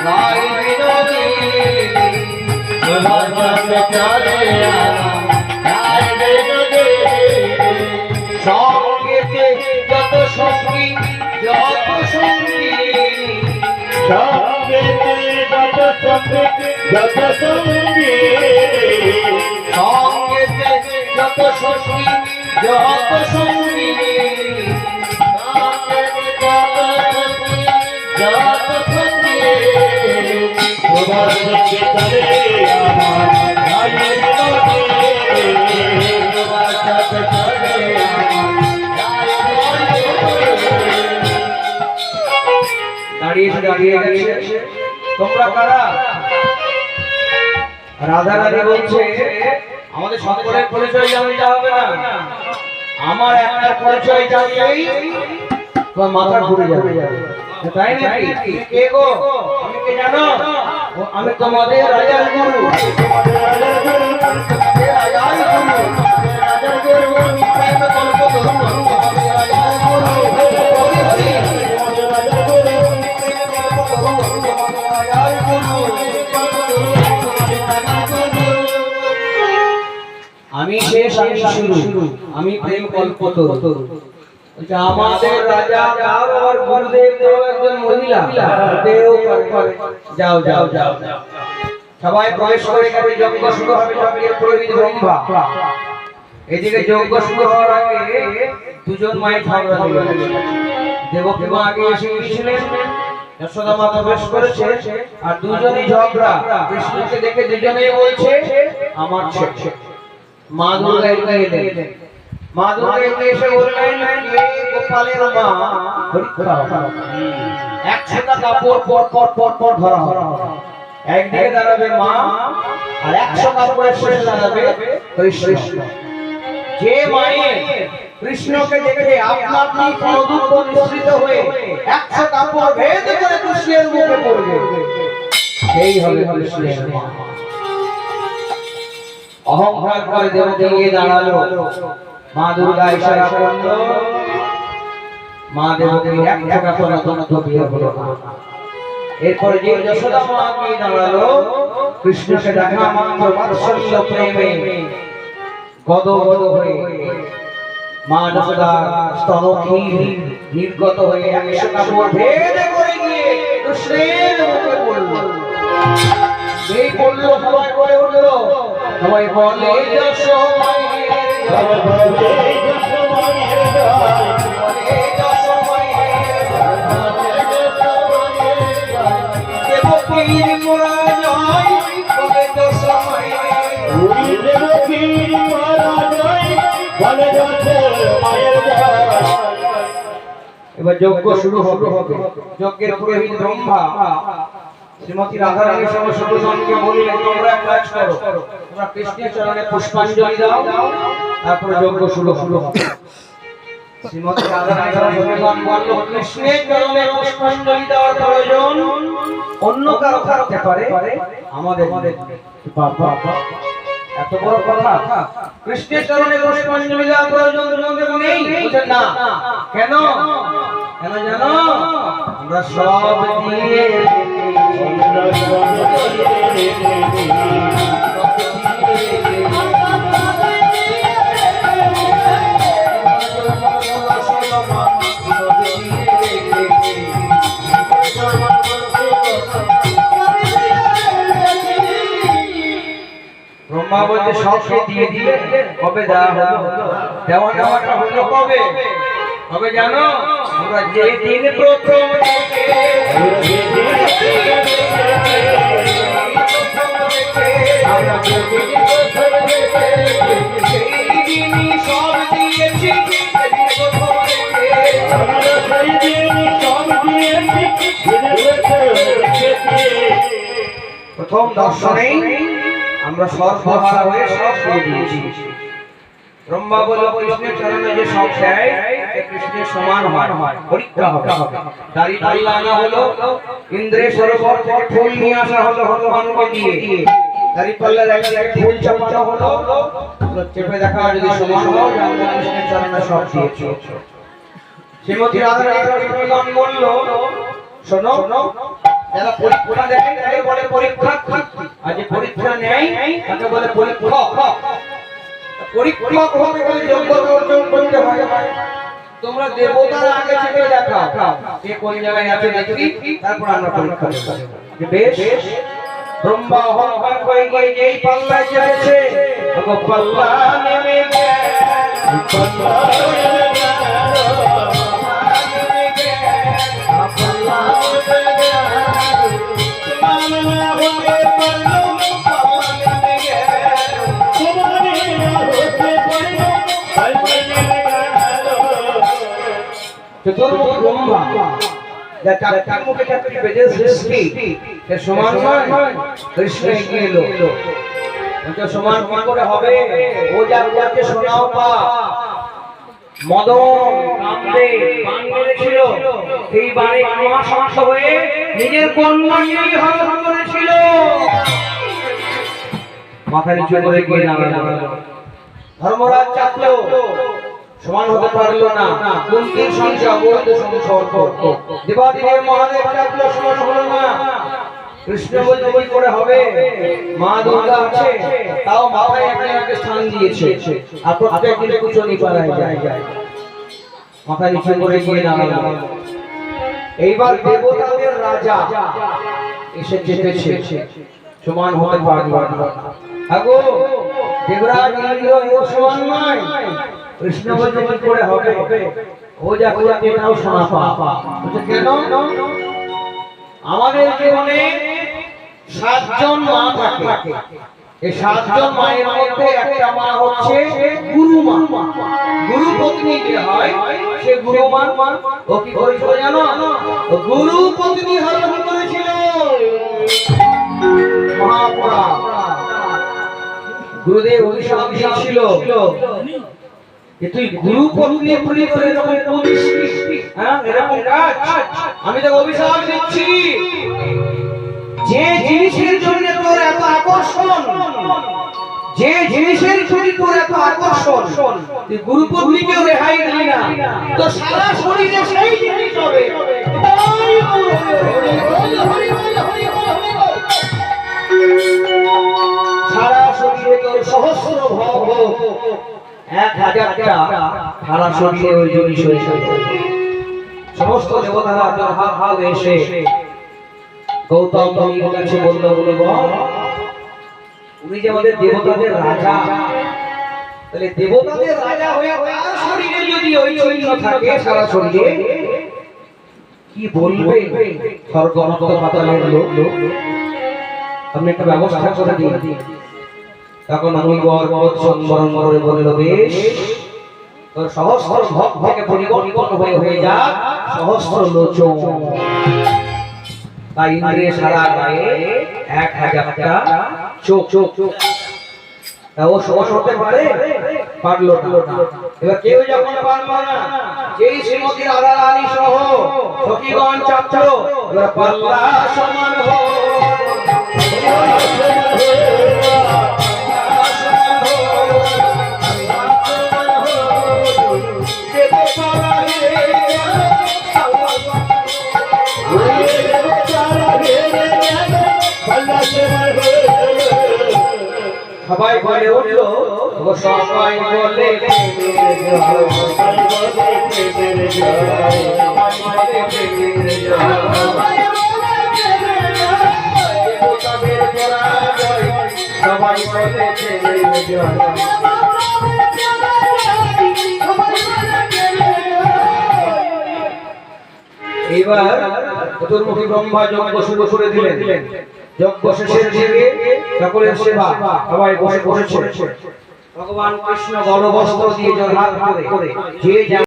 গাই বিনোদী তোমার সাথে চলে গাই বিনোদী সঙ্গীতে যত সঙ্গী যত সঙ্গী সঙ্গীতে যত সঙ্গী যত সঙ্গী সঙ্গীতে যত সঙ্গী যত সঙ্গী যত সঙ্গী তোমার সাথে চলে আমার গাই বিনোদী তোমার সাথে চলে দাঁড়িয়ে গেছে তোমরা কারা? রাধা রাধা বলছে আমাদের সকলের পরিচয় জানতে হবে না, আমার একটা পরিচয় জানলেই তোমার মাথা ঘুরে যাবে, তাই নাকি? কে গো? আমি কে জানো? আমি তোমাদের রাজার গুরু, রাজার গুরু, রাজার গুরু, আমি শেষ আমি শুরু, আমি প্রেম কল্পতরু। আমাদের রাজা আর গুরুদেব একজন মহিলা, যাও যাও যাও সবাই প্রবেশ করে গেলে যজ্ঞ শুরু হবে। যজ্ঞের পুরোহিত ব্রহ্মা, এদিকে যজ্ঞ শুরু হওয়ার আগে দুজন মায়ের ঝগড়া লেগে গেছে। দেবকী মা আগে এসে গিয়েছিলেন, যশোদা মা প্রবেশ করেছে, আর দুজনই ঝগড়া। কৃষ্ণকে দেখে দুজনেই বলছে আমার ছেলে। মা দুর্গা এলেন, মা দুর্গা এসে বললেন গোপালের মা পরীক্ষা 100টা কাপড় পর পর পর পর ধরা হবে, একদিকে দাঁড়াবে মা আর 100 কাপড়ের শেষে দাঁড়াবে কৃষ্ণ। যে মায়ে কৃষ্ণকে দেখে আপনা আপনি প্রদুপ্ত নিঃসৃত হয়ে 100 কাপড় ভেদ করে কৃষ্ণের মুখে পড়বে, সেই হবে কৃষ্ণের মা। অহংকার করে দেবতা গিয়ে দাঁড়ালো, মা দুর্গা ইশারা করলো, মা দেবতাকে 100 কাপড় নতুন বিয়ে হলো না। এরপরে যে যশোদা মা গিয়ে দাঁড়ালো, কৃষ্ণকে দেখা মাত্র বাৎসল্য প্রেমে গদগদ হয়ে মা যশোদা স্তনক্ষীর নির্গত হয়ে 100 কাপড় ভেদ করে গিয়ে কৃষ্ণের মুখে পড়ল। এই পড়লো, সবাই করে উঠলো, সবাই বলে এবার যজ্ঞ শুরু হবে। যজ্ঞের পুরোহিত ব্রহ্মা শ্রীমতী রাধা রানীর সঙ্গে সর্বজনকে বললেন তোমরা এক কাজ করো, তোমরা কৃষ্ণের চরণে পুষ্পাঞ্জলি দাও, তারপরে যজ্ঞ শুরু হবে। শ্রীমতী রাধা রানী সর্বজন বলল কৃষ্ণের চরণে পুষ্পাঞ্জলি দেওয়ার প্রয়োজন অন্য কারো থাকতে পারে, আমাদের বাবা এত বড় কথা, কৃষ্ণের চরণে পুষ্পাঞ্জলি দেওয়ার প্রয়োজন তোমাদের নেই? বুঝেন না কেন? কেন জানো? আমরা সব দিয়ে ব্রহ্মা বলছে সবকে দিয়ে দিলে কবে দেওয়া হলো? দেওয়া নেওয়াটা হলো কবে? কবে জানো? আমরা যেদিন প্রথম প্রথম দর্শনেই আমরা সর্বহারা হয়ে সব দিয়ে দিয়েছি। ব্রহ্মা বলল কৃষ্ণের চরণে যে সব দেয় কৃষ্ণের সমান হয়, পরীক্ষা হবে। দাড়ি পাল্লা আনা হলো, ইন্দ্রের সরোবর থেকে ফুল নিয়ে আসা হলো হনুমানকে দিয়ে, দাড়ি পাল্লার এক জায়গায় ফুল চাপানো হলো, চেপে দেখা যদি সমান হয় তাহলে কৃষ্ণের চরণে সব দিয়েছি। শ্রীমতী রাধা রানী বলল শোনো, যারা পরীক্ষা দেয় তাকে বলে পরীক্ষার্থী, আর যে পরীক্ষা নেয় তাকে বলে পরীক্ষক। পরীক্ষক হতে গেলে যোগ্যতা অর্জন করতে হয়। তোমরা দেবতারা আগে থেকে দেখাও কে কোন জায়গায় আছে দেখি, তারপর আমরা পরীক্ষা দেব। বেশ, ব্রহ্মা অহংকার হয়ে গিয়ে যেই পাল্লায় চেপেছে, পাল্লা নেমে চতুর্মুখ ব্রহ্মা যা চারটি মুখে চারটি বেদের সৃষ্টি, সে সমান নয়। কৃষ্ণ এগিয়ে এলো, বলছে সমান কি করে হবে? ও যা বলছে শোনাও পা। মদন কামদে বাণ মেরেছিল, সেই বাণে ক্রমাসক্ত হয়ে নিজের কন্যাকেই হরণ করেছিল। মাথা নিচু করে গিয়ে দাঁড়ালো। ধর্মরাজ চাপলো, সমান হতে পারলো না। কুন্তির সঙ্গে অবৈধ সম্পর্ক। দেবাদিদেব মহাদেব চাপলো, সমান হলো না। কৃষ্ণ বলতে কি করে হবে? মা দুর্গা আছে, তাও মাথায় একটা স্থান দিয়েছে, আর প্রত্যেক দিনে কুচনি পাড়ায় যায়। মাথা নিচু করে গিয়ে দাঁড়ালো। এইবার দেবতাদের রাজা এসে চেপেছে, সমান হতে পারলো না। আগো দেবরাজ ইন্দ্র এও সমান নয়। কৃষ্ণ বলতে কি করে হবে? ও যা করতে তাও শোনা পা। কেন? আমাদের জীবনে 7 জন মা থাকে। এই 7 জন মায়ের মধ্যে একটা মা হচ্ছে গুরু মা। গুরু পত্নী যে হয়, সে গুরু মা। ও কি করেছিল জানো? গুরু পত্নী হরণ করেছিল মহাপুরা। গুরুদেব অভিশাপ দিয়েছিল, তুই গুরু পত্নী পুরি করে এরকম করিস, হ্যাঁ এরকম কাজ, আমি তো অভিশাপ দিচ্ছি। যে জিনিসের জন্য তোর এত আকর্ষণ, যে জিনিসের জন্য তোর এত আকর্ষণ, তুই গুরু পত্নীকেও রেহাই দিলি না, তো সারা শরীরে সেই জিনিস হবে। সারা শরীরে তোর সহস্র ভব, 1000টা সারা শরীরে ওই জিনিস হয়েছে। সমস্ত দেবতারা হাত এসে গৌতম মুনির কাছে বলল, উনি যে আমাদের দেবতাদের রাজা, তাহলে দেবতাদের রাজা হয়ে তার শরীরে যদি ওই চিহ্ন থাকে সারা শরীরে, কি বলবে স্বর্গ অনন্ত পাতালের লোক? আপনি একটা ব্যবস্থা করে দিন। তখন আমি গর্ববোধ সম্বরণ করে বলল, বেশ, তোর সহস্র ভক্ত থেকে পরিবর্তন হয়ে যা সহস্র লোচন। তাই ইন্দ্রিয় সারা গায়ে 1000টা চোখ। ও সহজ হতে পারলো না। এবার কেউ যখন পারলো না, যেই শ্রীমতী রাধা রানী সহ সখীগণ চাপলো, এবার পাল্লা সমান সবাই বলে উঠলো, সবাই বলে সবাই এইবার চতুর্মুখী ব্রহ্মা যজ্ঞ শুরু করে দিলেন। যজ্ঞ শেষের দিকে সকলের সেবা, সবাই বসে বসেছে। ভগবান কৃষ্ণ গলবস্ত্র দিয়ে জড়হাত করে যে